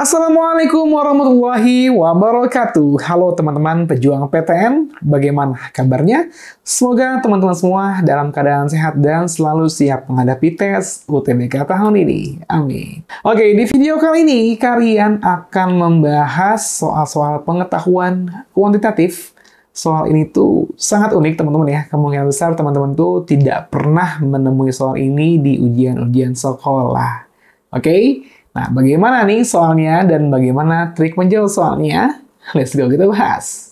Assalamualaikum warahmatullahi wabarakatuh. Halo teman-teman pejuang PTN, bagaimana kabarnya? Semoga teman-teman semua dalam keadaan sehat dan selalu siap menghadapi tes UTBK tahun ini. Amin. Oke, di video kali ini kalian akan membahas soal-soal pengetahuan kuantitatif. Soal ini tuh sangat unik teman-teman ya. Kemungkinan besar teman-teman tuh tidak pernah menemui soal ini di ujian-ujian sekolah. Oke? Nah, bagaimana nih soalnya dan bagaimana trik menjawab soalnya? Let's go, kita bahas.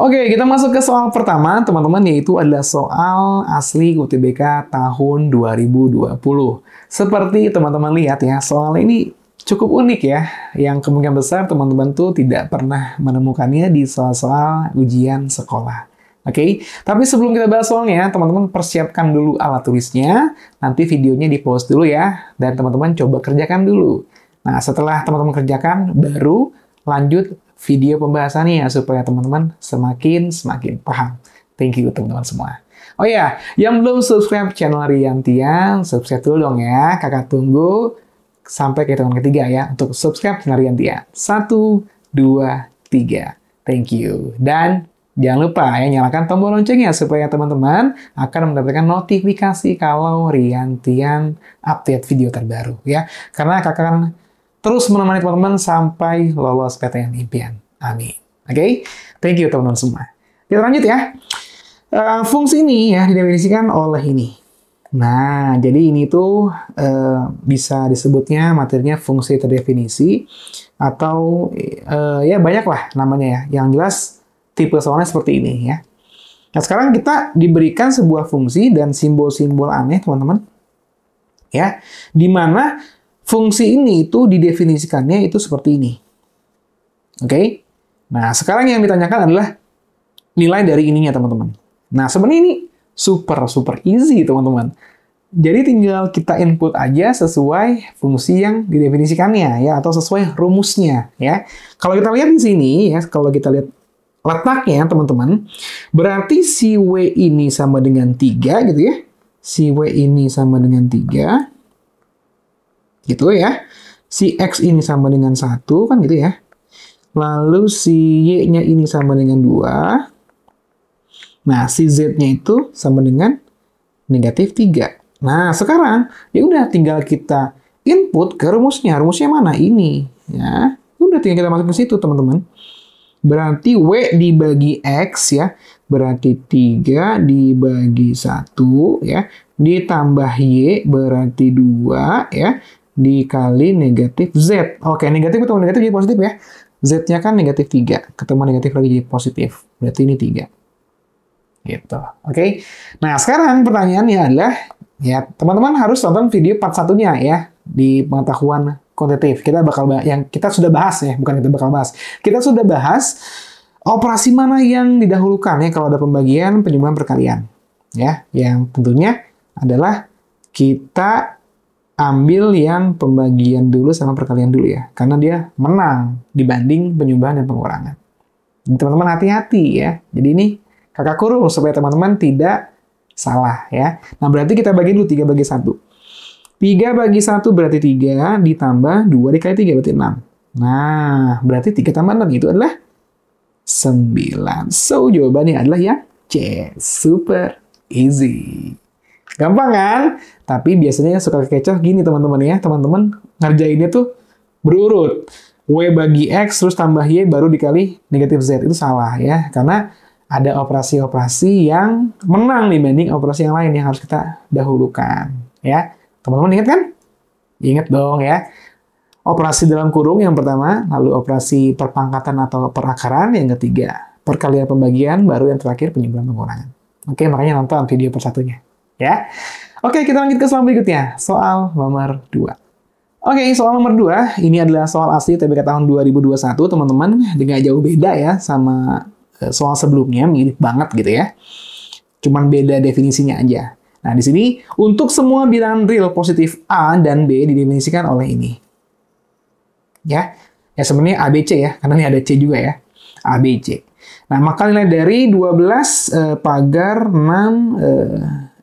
Oke, kita masuk ke soal pertama, teman-teman, yaitu adalah soal asli UTBK tahun 2020. Seperti teman-teman lihat ya, soal ini cukup unik ya, yang kemungkinan besar teman-teman tuh tidak pernah menemukannya di soal-soal ujian sekolah. Oke, tapi sebelum kita bahas soalnya, teman-teman persiapkan dulu alat tulisnya, nanti videonya di-pause dulu ya, dan teman-teman coba kerjakan dulu. Nah, setelah teman-teman kerjakan, baru lanjut video pembahasannya supaya teman-teman semakin paham. Thank you teman-teman semua. Oh ya, yang belum subscribe channel Rian Tian, subscribe dulu dong ya. Kakak tunggu sampai ke hitungan ketiga ya untuk subscribe channel Rian Tian. 1, 2, 3. Thank you. Dan jangan lupa ya nyalakan tombol loncengnya supaya teman-teman akan mendapatkan notifikasi kalau Rian Tian update video terbaru ya. Karena kakak akan terus menemani teman-teman sampai lolos PTN impian. Amin. Oke? Thank you teman-teman semua. Kita lanjut ya. Fungsi ini ya didefinisikan oleh ini. Nah, jadi ini tuh bisa disebutnya materinya fungsi terdefinisi atau ya banyak lah namanya ya. Yang jelas tipe soalnya seperti ini ya. Nah, sekarang kita diberikan sebuah fungsi dan simbol-simbol aneh teman-teman. Ya, di mana fungsi ini itu didefinisikannya itu seperti ini. Oke? Nah, sekarang yang ditanyakan adalah nilai dari ininya, teman-teman. Nah, sebenarnya ini super easy, teman-teman. Jadi tinggal kita input aja sesuai fungsi yang didefinisikannya, ya, atau sesuai rumusnya, ya. Kalau kita lihat di sini, ya, kalau kita lihat letaknya, teman-teman, berarti si W ini sama dengan 3, gitu ya. Si W ini sama dengan 3. Gitu ya. Si X ini sama dengan 1, kan gitu ya. Lalu si Y-nya ini sama dengan 2. Nah, si Z-nya itu sama dengan negatif 3. Nah, sekarang ya udah tinggal kita input ke rumusnya. Rumusnya mana? Ini. Ya. Udah tinggal kita masuk ke situ, teman-teman. Berarti W dibagi X ya. Berarti 3 dibagi 1 ya. Ditambah Y berarti 2 ya. Dikali negatif Z. Oke, negatif ketemu negatif jadi positif ya. Z-nya kan negatif 3. Ketemu negatif lagi jadi positif. Berarti ini 3. Gitu. Oke. Nah, sekarang pertanyaannya adalah, ya teman-teman harus tonton video part 1-nya ya. Di pengetahuan kuantitatif. Kita bakal yang kita sudah bahas ya. Bukan kita bakal bahas. Kita sudah bahas operasi mana yang didahulukan ya kalau ada pembagian, penjumlahan, perkalian. Ya, yang tentunya adalah kita ambil yang pembagian dulu sama perkalian dulu ya. Karena dia menang dibanding penyumbahan dan pengurangan. Teman-teman hati-hati ya. Jadi ini kakak kurung supaya teman-teman tidak salah ya. Nah berarti kita bagi dulu 3 bagi 1. 3 bagi 1 berarti 3 ditambah 2 dikali 3 berarti 6. Nah berarti 3 tambah 6 itu adalah 9. So jawabannya adalah yang C. Super easy. Gampang kan? Tapi biasanya suka kecoh gini teman-teman ya. Teman-teman ngerjainnya tuh berurut. W bagi X terus tambah Y baru dikali negatif Z. Itu salah ya. Karena ada operasi-operasi yang menang dibanding operasi yang lain yang harus kita dahulukan. Ya. Teman-teman ingat kan? Ingat dong ya. Operasi dalam kurung yang pertama. Lalu operasi perpangkatan atau perakaran yang ketiga. Perkalian pembagian baru yang terakhir penjumlahan pengurangan. Oke, makanya nonton video per satunya. Ya. Oke, kita lanjut ke soal berikutnya. Soal nomor 2. Oke, soal nomor 2, ini adalah soal asli UTBK tahun 2021, teman-teman. Nggak jauh beda ya sama soal sebelumnya, mirip banget gitu ya. Cuman beda definisinya aja. Nah, di sini untuk semua bilangan real positif A dan B didefinisikan oleh ini. Ya, sebenarnya ABC ya, karena ini ada C juga ya. ABC. Nah, maka nilai dari 12 pagar 6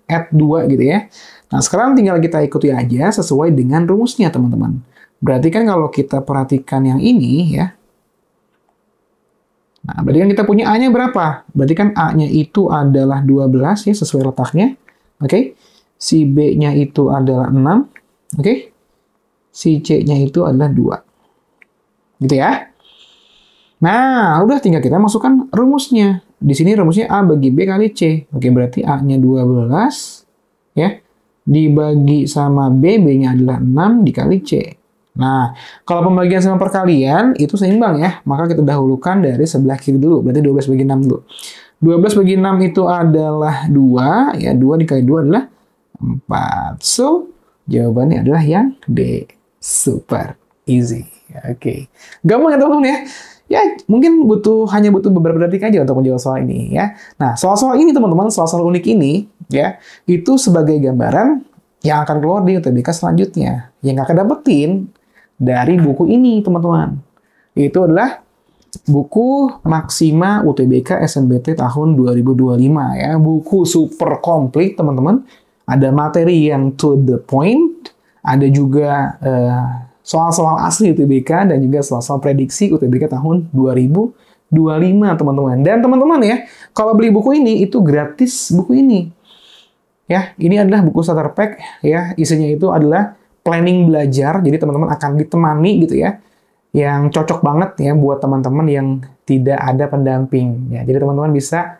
add 2 gitu ya. Nah, sekarang tinggal kita ikuti aja sesuai dengan rumusnya, teman-teman. Berarti kan kalau kita perhatikan yang ini, ya. Nah, berarti kan kita punya A-nya berapa? Berarti kan A-nya itu adalah 12, ya, sesuai letaknya. Oke. Si B-nya itu adalah 6. Oke. Si C-nya itu adalah 2. Gitu ya. Nah, udah tinggal kita masukkan rumusnya. Di sini rumusnya A bagi B kali C. Oke, berarti A-nya 12, ya. Dibagi sama B, B-nya adalah 6 dikali C. Nah, kalau pembagian sama perkalian, itu seimbang ya. Maka kita dahulukan dari sebelah kiri dulu. Berarti 12 bagi 6 dulu. 12 bagi 6 itu adalah 2. Ya, 2 dikali 2 adalah 4. So, jawabannya adalah yang D. Super easy. Oke. Gampang ya teman-teman ya. Ya, mungkin hanya butuh beberapa detik aja untuk menjawab soal ini ya. Nah, soal-soal ini teman-teman, soal-soal unik ini ya, itu sebagai gambaran yang akan keluar di UTBK selanjutnya. Yang akan dapetin dari buku ini, teman-teman. Itu adalah buku Maksima UTBK SNBT tahun 2025 ya. Buku super komplit, teman-teman. Ada materi yang to the point, ada juga soal-soal asli UTBK dan juga soal-soal prediksi UTBK tahun 2025, teman-teman. Dan teman-teman ya, kalau beli buku ini itu gratis buku ini. Ya, ini adalah buku starter pack ya, isinya itu adalah planning belajar. Jadi teman-teman akan ditemani gitu ya. Yang cocok banget ya buat teman-teman yang tidak ada pendamping ya. Jadi teman-teman bisa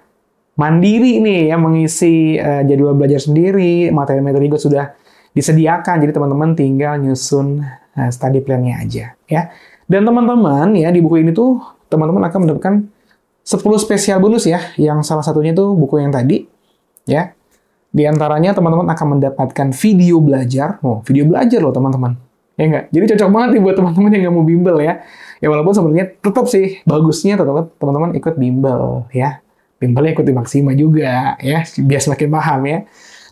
mandiri nih ya mengisi jadwal belajar sendiri, materi-materi juga sudah disediakan. Jadi teman-teman tinggal nyusun study plan-nya aja ya. Dan teman-teman ya di buku ini tuh teman-teman akan mendapatkan 10 spesial bonus ya, yang salah satunya tuh buku yang tadi ya. Di antaranya teman-teman akan mendapatkan video belajar. Oh, video belajar loh teman-teman. Ya enggak? Jadi cocok banget nih buat teman-teman yang nggak mau bimbel ya. Ya walaupun sebenarnya tetap sih bagusnya tetap teman-teman ikut bimbel ya. Bimbelnya ikut di Maksima juga ya, biar semakin paham ya.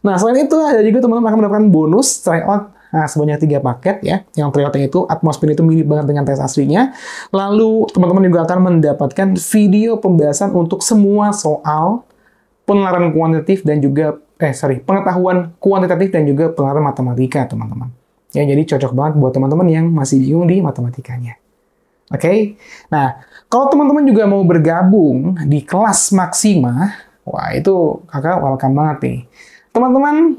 Nah, selain itu ada juga teman-teman akan mendapatkan bonus tryout sebanyak 3 paket ya. Yang tryoutnya itu atmosfer itu mirip banget dengan tes aslinya. Lalu teman-teman juga akan mendapatkan video pembahasan untuk semua soal penelaran kuantitatif dan juga pengetahuan kuantitatif dan juga penelaran matematika, teman-teman. Ya, jadi cocok banget buat teman-teman yang masih bingung di matematikanya. Oke. Nah, kalau teman-teman juga mau bergabung di kelas Maksima, wah itu kakak welcome banget nih. Teman-teman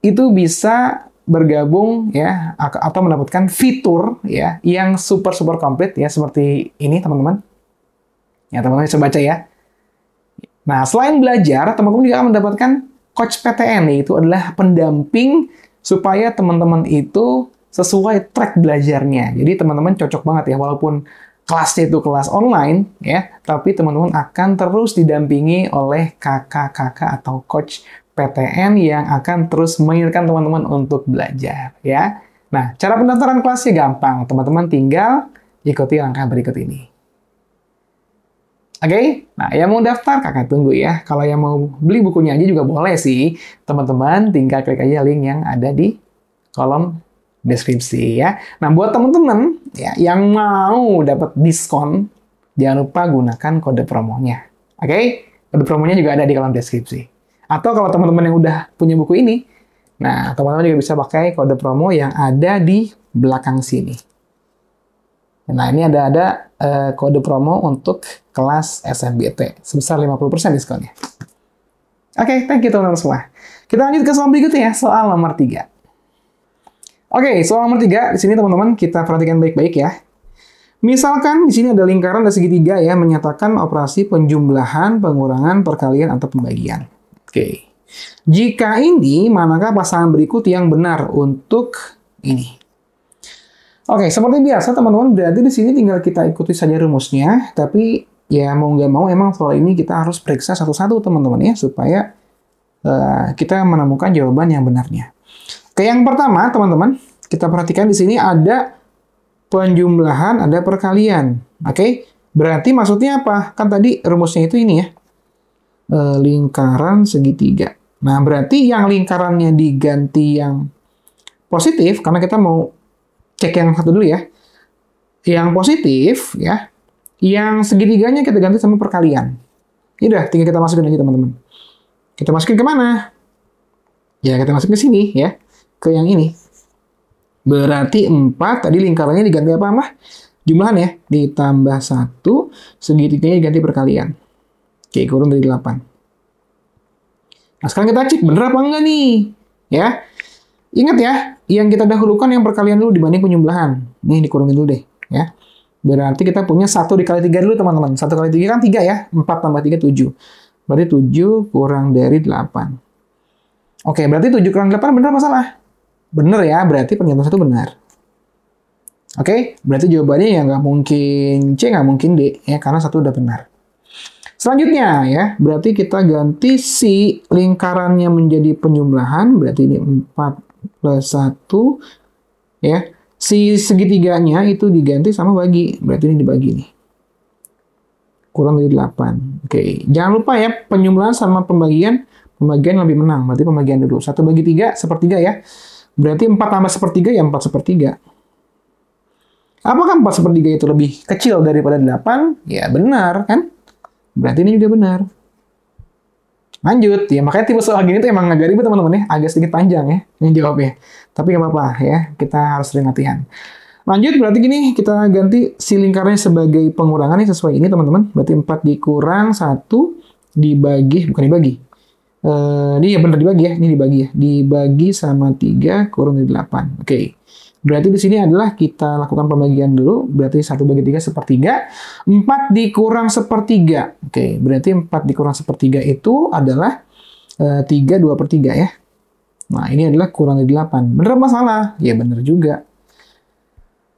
itu bisa bergabung ya atau mendapatkan fitur ya yang super komplit ya seperti ini, teman-teman. Ya, teman-teman bisa baca ya. Nah, selain belajar, teman-teman juga akan mendapatkan coach PTN, yaitu adalah pendamping supaya teman-teman itu sesuai track belajarnya. Jadi teman-teman cocok banget ya, walaupun kelasnya itu kelas online ya, tapi teman-teman akan terus didampingi oleh kakak-kakak atau coach PTN yang akan terus mengingatkan teman-teman untuk belajar ya. Nah, cara pendaftaran kelasnya gampang. Teman-teman tinggal ikuti langkah berikut ini. Oke, nah yang mau daftar kakak tunggu ya. Kalau yang mau beli bukunya aja juga boleh sih. Teman-teman tinggal klik aja link yang ada di kolom deskripsi ya. Nah buat teman-teman ya yang mau dapat diskon, jangan lupa gunakan kode promonya. Oke, kode promonya juga ada di kolom deskripsi. Atau kalau teman-teman yang udah punya buku ini, nah teman-teman juga bisa pakai kode promo yang ada di belakang sini. Nah, ini ada kode promo untuk kelas SNBT sebesar 50% diskonnya. Oke, thank you teman-teman semua. Kita lanjut ke soal berikutnya ya, soal nomor 3. Oke, soal nomor 3, di sini teman-teman kita perhatikan baik-baik ya. Misalkan di sini ada lingkaran dan segitiga ya, menyatakan operasi penjumlahan, pengurangan, perkalian, atau pembagian. Oke. Jika ini, manakah pasangan berikut yang benar untuk ini? Oke, seperti biasa teman-teman, berarti di sini tinggal kita ikuti saja rumusnya, tapi ya mau nggak mau emang soal ini kita harus periksa satu-satu teman-teman ya, supaya kita menemukan jawaban yang benarnya. Oke, yang pertama teman-teman, kita perhatikan di sini ada penjumlahan, ada perkalian. Oke, berarti maksudnya apa? Kan tadi rumusnya itu ini ya, lingkaran segitiga. Nah, berarti yang lingkarannya diganti yang positif, karena kita mau cek yang satu dulu ya. Yang positif ya, yang segitiganya kita ganti sama perkalian. Ya udah, tinggal kita masukin aja teman-teman. Kita masukin ke mana? Ya, kita masukin ke sini ya, ke yang ini. Berarti 4, tadi lingkarannya diganti apa, Mah? Jumlahan ya, ditambah 1, segitiganya diganti perkalian. Oke, kurang dari 8. Nah, sekarang kita cek bener apa enggak nih? Ya, ingat ya, yang kita dahulukan yang perkalian dulu dibanding penjumlahan. Nih, dikurangin dulu deh. Ya, berarti kita punya 1 dikali 3 dulu teman-teman. 1 kali 3 kan 3 ya, 4 tambah 3, 7. Berarti 7 kurang dari 8. Oke, berarti 7 kurang 8 bener apa salah? Bener ya, berarti pernyataan 1 benar. Oke, berarti jawabannya ya nggak mungkin C, nggak mungkin D, ya, karena 1 udah benar. Selanjutnya ya, berarti kita ganti si lingkarannya menjadi penjumlahan, berarti ini 4 plus 1, ya. Si segitiganya itu diganti sama bagi, berarti ini dibagi nih. Kurang dari 8. Oke, jangan lupa ya, penjumlahan sama pembagian lebih menang, berarti pembagian dulu. 1 bagi 3, sepertiga ya. Berarti 4 tambah sepertiga ya 4 sepertiga. Apakah 4 sepertiga itu lebih kecil daripada 8? Ya benar kan? Berarti ini juga benar. Lanjut, ya makanya tipe soal gini tuh emang agak ribet teman-teman ya, agak sedikit panjang ya ini jawabnya. Tapi nggak apa-apa ya, kita harus sering latihan. Lanjut, berarti gini, kita ganti si lingkarannya sebagai pengurangan nih sesuai ini teman-teman. Berarti 4 dikurang 1 dibagi, bukan dibagi. Ini ya benar dibagi ya, ini dibagi ya. Dibagi sama 3 kurang dari 8. Oke. Berarti di sini adalah kita lakukan pembagian dulu, berarti 1 bagi 3 sepertiga, 4 dikurang sepertiga. Oke, berarti 4 dikurang sepertiga itu adalah 3, 2 per 3 ya. Nah, ini adalah kurang dari 8. Bener apa salah? Ya bener juga.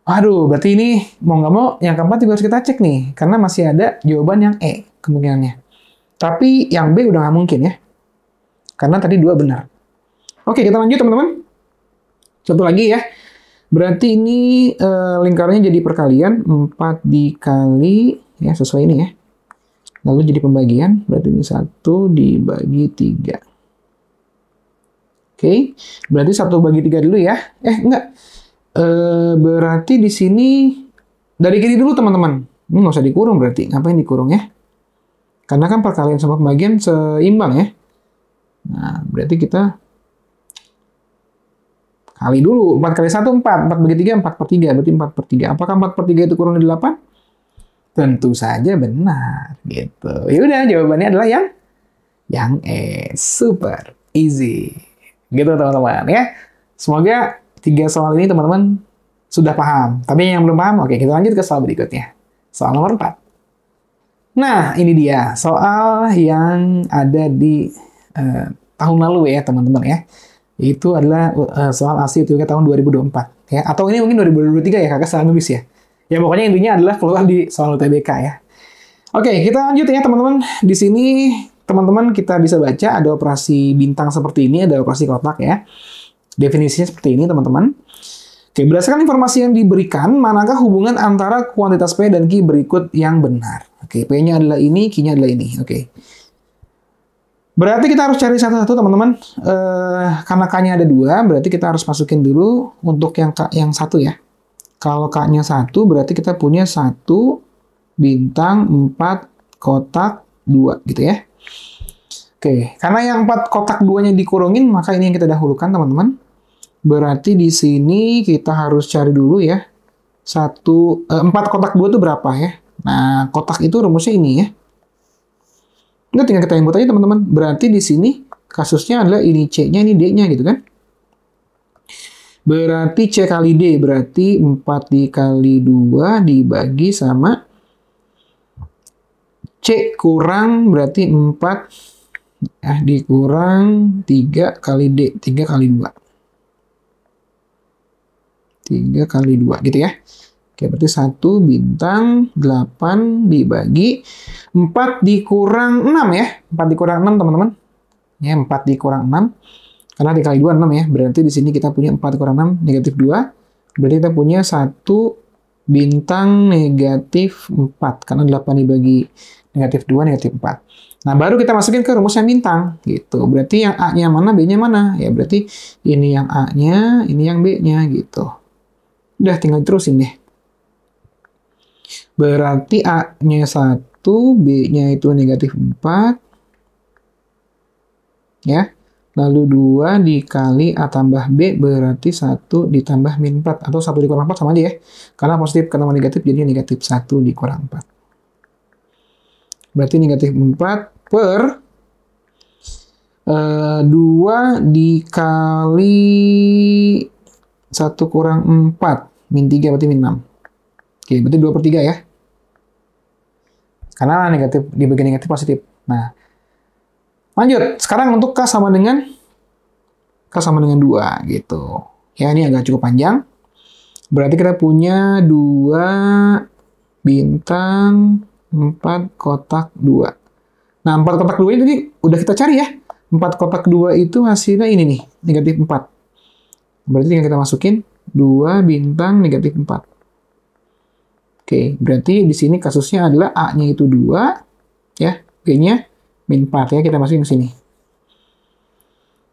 Aduh, berarti ini mau nggak mau yang keempat juga harus kita cek nih, karena masih ada jawaban yang E kemungkinannya. Tapi yang B udah nggak mungkin ya, karena tadi 2 benar. Oke, kita lanjut teman-teman. Satu lagi ya. Berarti ini lingkarannya jadi perkalian, 4 dikali, ya sesuai ini ya. Lalu jadi pembagian, berarti ini 1 dibagi 3. Oke, berarti 1 bagi 3 dulu ya. Enggak. Berarti di sini dari kiri dulu teman-teman. Ini nggak usah dikurung berarti. Ngapain dikurung ya? Karena kan perkalian sama pembagian seimbang ya. Nah, berarti kita kali dulu, 4 kali 1, 4. 4 bagi 3, 4 per 3. Berarti 4 per 3. Apakah 4 per 3 itu kurang dari 8? Tentu saja benar. Gitu. Yaudah, jawabannya adalah yang E. Super easy. Gitu teman-teman ya. Semoga 3 soal ini teman-teman sudah paham. Tapi yang belum paham, oke kita lanjut ke soal berikutnya. Soal nomor 4. Nah, ini dia. Soal yang ada di tahun lalu ya teman-teman ya. Itu adalah soal ASI UTBK tahun 2024 ya, atau ini mungkin 2023 ya, kakak salah nulis ya. Ya pokoknya intinya adalah keluar di soal UTBK ya. Oke, kita lanjut ya teman-teman. Di sini teman-teman kita bisa baca ada operasi bintang seperti ini, ada operasi kotak ya. Definisinya seperti ini teman-teman. Oke, berdasarkan informasi yang diberikan, manakah hubungan antara kuantitas P dan Q berikut yang benar? Oke, P-nya adalah ini, Q-nya adalah ini. Oke. Berarti kita harus cari satu-satu teman-teman. Karena K-nya ada 2, berarti kita harus masukin dulu untuk yang K yang 1 ya. Kalau K-nya 1, berarti kita punya 1 bintang 4 kotak 2 gitu ya. Oke, karena yang 4 kotak 2-nya dikurungin, maka ini yang kita dahulukan teman-teman. Berarti di sini kita harus cari dulu ya. 4 kotak 2 itu berapa ya? Nah, kotak itu rumusnya ini ya. Nggak, tinggal kita input aja teman-teman. Berarti di sini kasusnya adalah ini C-nya, ini D-nya gitu kan. Berarti C kali D, berarti 4 dikali 2 dibagi sama C kurang, berarti 4 dikurang 3 kali D, 3 kali 2. 3 kali 2 gitu ya. Oke, berarti 1 bintang 8 dibagi 4 dikurang 6 ya. 4 dikurang 6 teman-teman. Ya, 4 dikurang 6. Karena dikali 2, 6 ya. Berarti di sini kita punya 4 kurang 6, negatif 2. Berarti kita punya 1 bintang negatif 4. Karena 8 dibagi negatif 2, negatif 4. Nah, baru kita masukin ke rumusnya bintang. Gitu. Berarti yang A-nya mana, B-nya mana? Ya, berarti ini yang A-nya, ini yang B-nya. Gitu. Udah, tinggal terusin deh. Berarti A-nya 1, B-nya itu negatif 4. Ya. Lalu 2 dikali A tambah B berarti 1 ditambah min 4. Atau 1 dikurang 4 sama aja ya. Karena positif ketemu negatif jadi negatif 1 dikurang 4. Berarti negatif 4 per 2 dikali 1 kurang 4. Min 3 berarti min 6. Oke, berarti 2 per 3 ya. Karena negatif dibagi negatif positif. Nah, lanjut, sekarang untuk K sama dengan 2 gitu. Ya, ini agak cukup panjang. Berarti kita punya 2 bintang 4 kotak 2. Nah, 4 kotak 2 ini tadi udah kita cari ya. 4 kotak 2 itu hasilnya ini nih, negatif 4. Berarti tinggal kita masukin 2 bintang negatif 4. Oke, berarti di sini kasusnya adalah A-nya itu 2, ya, B-nya min 4 ya, kita masukin ke sini.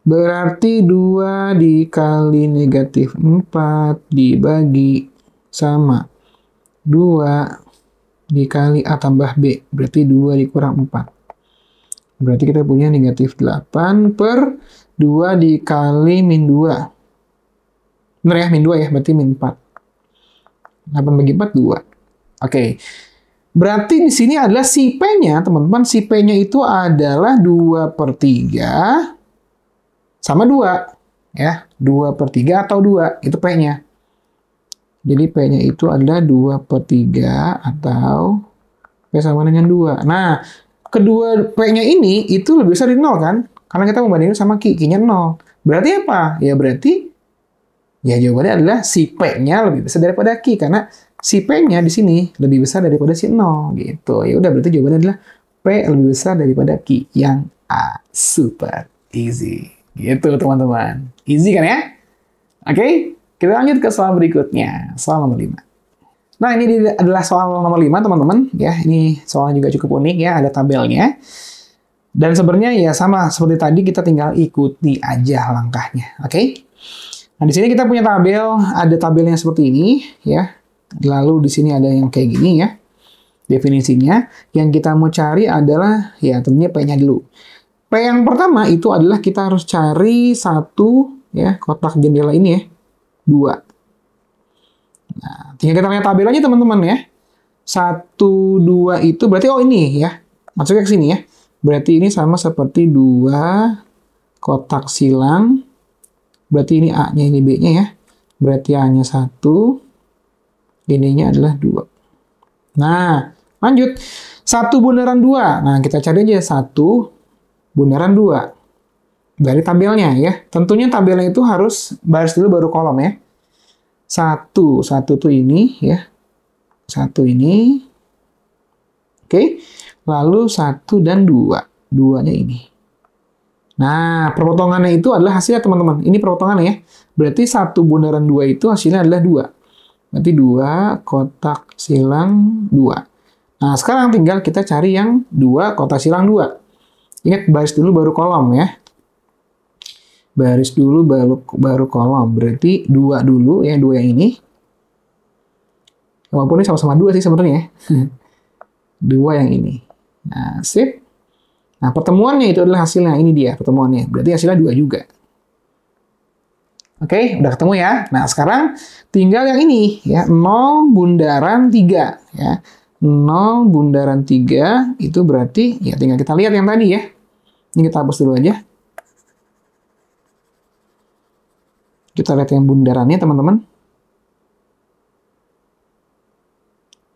Berarti 2 dikali negatif 4 dibagi sama 2 dikali A tambah B. Berarti 2 dikurang 4. Berarti kita punya negatif 8 per 2 dikali min 2. Benar ya, min 2 ya, berarti min 4. 8 bagi 4, 2. Oke. Berarti di sini adalah si P-nya, teman-teman. Si P-nya itu adalah 2 per 3 sama 2. Ya, 2 per 3 atau 2. Itu P-nya. Jadi P-nya itu adalah 2 per 3 atau P sama dengan 2. Nah, kedua P-nya ini itu lebih besar dari 0 kan? Karena kita membandingkan sama Q. Q-nya 0. Berarti apa? Ya berarti, ya jawabannya adalah si P-nya lebih besar daripada Q. Karena si P-nya di sini lebih besar daripada si 0 gitu. Ya udah berarti jawabannya adalah P lebih besar daripada Q yang A. Super easy. Gitu teman-teman. Easy kan ya? Oke, kita lanjut ke soal berikutnya. Soal nomor 5. Nah, ini adalah soal nomor 5 teman-teman. Ya, ini soalnya juga cukup unik ya, ada tabelnya. Dan sebenarnya ya sama seperti tadi, kita tinggal ikuti aja langkahnya. Oke? Nah, di sini kita punya tabel, ada tabelnya seperti ini ya. Lalu di sini ada yang kayak gini ya, definisinya. Yang kita mau cari adalah, ya tentunya P-nya dulu. P yang pertama itu adalah kita harus cari satu, ya, kotak jendela ini ya, 2. Nah, tinggal kita lihat tabel aja teman-teman ya. 1, 2 itu berarti, oh ini ya, masuknya ke sini ya. Berarti ini sama seperti 2 kotak silang. Berarti ini A-nya, ini B-nya ya. Berarti A-nya 1. Ininya adalah 2. Nah, lanjut. 1 bundaran 2. Nah, kita cari aja 1 bundaran 2. Dari tabelnya ya. Tentunya tabelnya itu harus baris dulu baru kolom ya. 1 tuh ini ya. 1 ini. Oke. Lalu 1 dan 2. 2-nya ini. Nah, perpotongannya itu adalah hasilnya teman-teman. Ini perpotongannya ya. Berarti 1 bundaran 2 itu hasilnya adalah 2. Berarti 2 kotak silang 2. Nah, sekarang tinggal kita cari yang 2 kotak silang 2. Ingat, baris dulu baru kolom ya. Baris dulu baru kolom. Berarti 2 dulu ya, 2 yang ini. Walaupun ini sama-sama 2 sih sebenarnya ya. 2 yang ini. Nah, sip. Nah, pertemuannya itu adalah hasilnya. Ini dia pertemuannya. Berarti hasilnya 2 juga. Oke, udah ketemu ya. Nah, sekarang tinggal yang ini ya, 0 bundaran 3 ya. 0 bundaran 3 itu berarti ya tinggal kita lihat yang tadi ya. Ini kita hapus dulu aja. Kita lihat yang bundarannya teman-teman.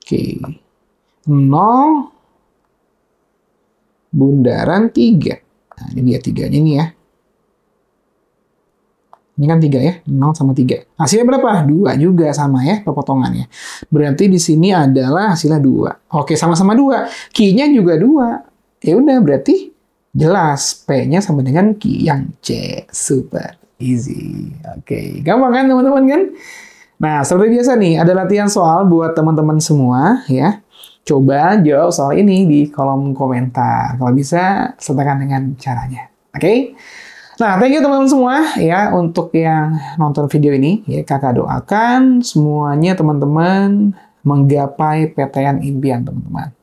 Oke. 0 bundaran 3. Nah, ini dia 3-nya ini ya. Ini kan 3 ya, 0 sama 3. Hasilnya berapa? 2 juga sama ya, perpotongannya. Berarti di sini adalah hasilnya 2. Oke, sama-sama 2. Q-nya juga 2. Ya udah, berarti Jelas, P-nya sama dengan Q yang C. Super easy. Oke, gampang kan teman-teman kan? Nah, seperti biasa nih, ada latihan soal buat teman-teman semua ya. Coba jawab soal ini di kolom komentar. Kalau bisa, sertakan dengan caranya. Oke? Nah, thank you teman-teman semua ya untuk yang nonton video ini. Ya, kakak doakan semuanya teman-teman menggapai PTN impian teman-teman.